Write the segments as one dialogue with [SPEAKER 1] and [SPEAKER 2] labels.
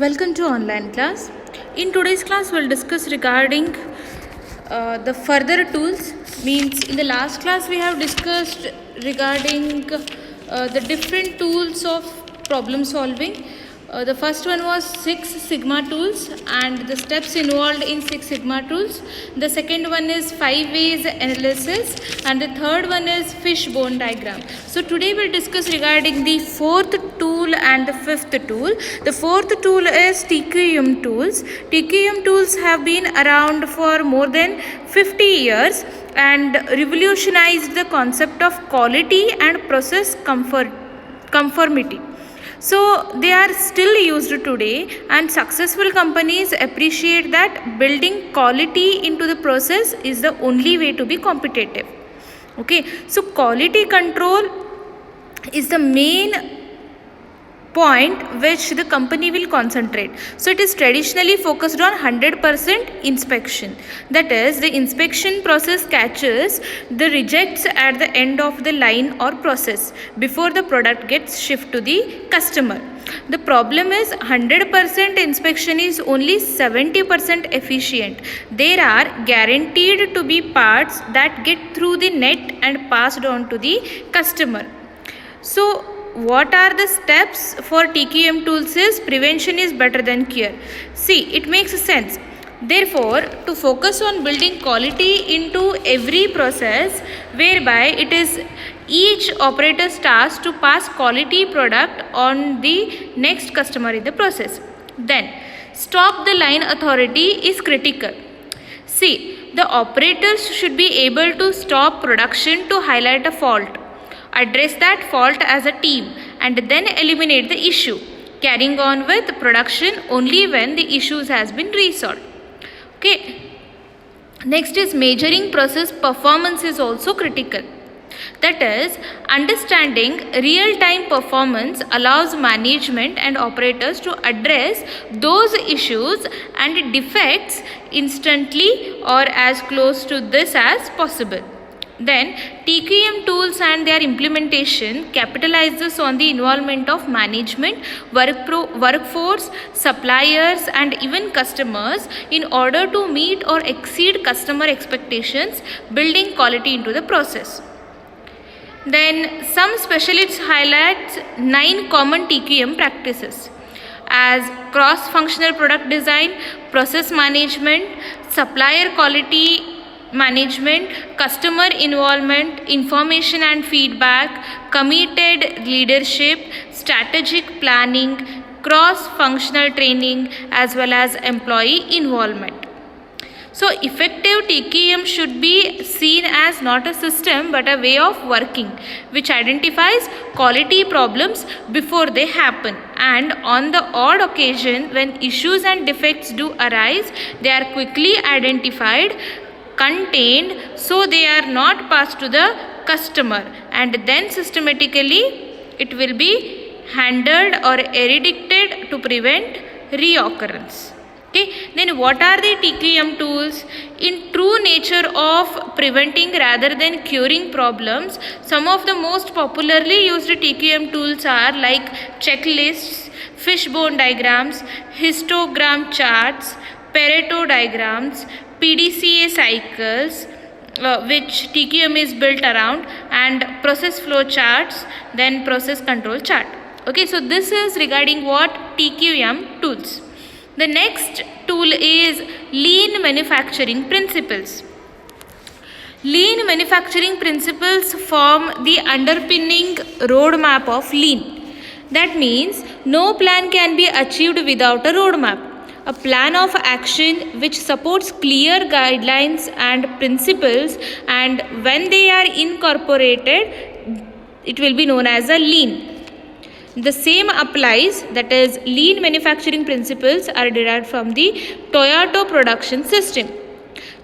[SPEAKER 1] Welcome to online class. In today's class, we'll discuss regarding the further tools. Means in the last class we have discussed regarding the different tools of problem solving. The first one was Six Sigma tools and the steps involved in Six Sigma tools. The second one is 5 ways analysis and the third one is fishbone diagram. So today we'll discuss regarding the fourth tool and the fifth tool. The fourth tool is TQM tools. TQM tools have been around for more than 50 years and revolutionized the concept of quality and process conformity. So they are still used today, and successful companies appreciate that building quality into the process is the only way to be competitive. Okay, so quality control is the main point which the company will concentrate. So it is traditionally focused on 100% inspection. That is, the inspection process catches the rejects at the end of the line or process before the product gets shipped to the customer. The problem is 100% inspection is only 70% efficient. There are guaranteed to be parts that get through the net and passed on to the customer. So what are the steps for TQM tools is prevention is better than cure. See, it makes sense. Therefore, to focus on building quality into every process whereby it is each operator's task to pass quality product on the next customer in the process. Then, stop the line authority is critical. See, the operators should be able to stop production to highlight a fault, address that fault as a team, and then eliminate the issue, carrying on with production only when the issues has been resolved. Okay. Next is measuring process performance is also critical. That is, understanding real-time performance allows management and operators to address those issues and defects instantly or as close to this as possible. Then, TQM tools and their implementation capitalizes on the involvement of management, workforce, suppliers and even customers in order to meet or exceed customer expectations, building quality into the process. Then, some specialists highlight 9 common TQM practices as cross-functional product design, process management, supplier quality management, customer involvement, information and feedback, committed leadership, strategic planning, cross-functional training, as well as employee involvement. So effective TQM should be seen as not a system but a way of working which identifies quality problems before they happen, and on the odd occasion when issues and defects do arise, they are quickly identified, contained, so they are not passed to the customer, and then systematically it will be handled or eradicated to prevent reoccurrence. Okay, then what are the TQM tools? In true nature of preventing rather than curing problems, some of the most popularly used TQM tools are like checklists, fishbone diagrams, histogram charts, Pareto diagrams, PDCA cycles, which TQM is built around, and process flow charts, then process control chart. Okay, so this is regarding what TQM tools. The next tool is lean manufacturing principles. Lean manufacturing principles form the underpinning roadmap of lean. That means no plan can be achieved without a roadmap, a plan of action which supports clear guidelines and principles, and when they are incorporated, it will be known as a lean. The same applies, that is, lean manufacturing principles are derived from the Toyota production system,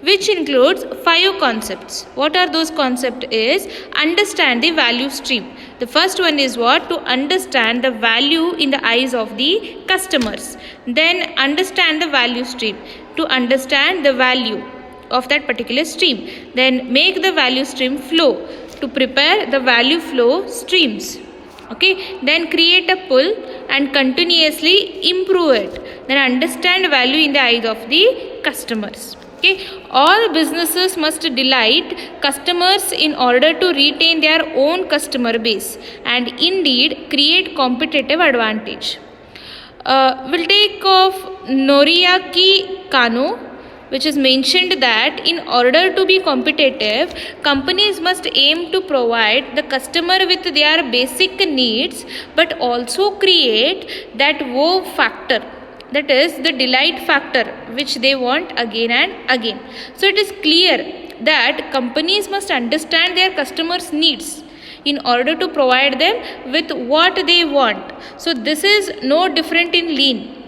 [SPEAKER 1] which includes 5 concepts. What are those concepts is understand the value stream. The first one is what? To understand the value in the eyes of the customers. Then understand the value stream. To understand the value of that particular stream. Then make the value stream flow. To prepare the value flow streams. Okay, then create a pull and continuously improve it. Then understand value in the eyes of the customers. Okay, all businesses must delight customers in order to retain their own customer base and indeed create competitive advantage. We'll take of Noriaki Kano, which is mentioned that in order to be competitive, companies must aim to provide the customer with their basic needs but also create that wow factor, that is the delight factor which they want again and again. So it is clear that companies must understand their customers' needs in order to provide them with what they want. So this is no different in lean.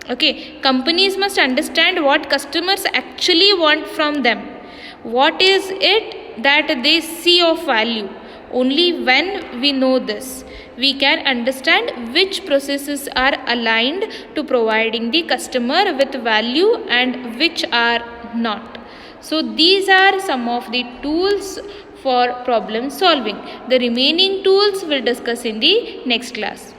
[SPEAKER 1] Okay, companies must understand what customers actually want from them. What is it that they see of value? Only when we know this, we can understand which processes are aligned to providing the customer with value and which are not. So these are some of the tools for problem solving. The remaining tools we'll discuss in the next class.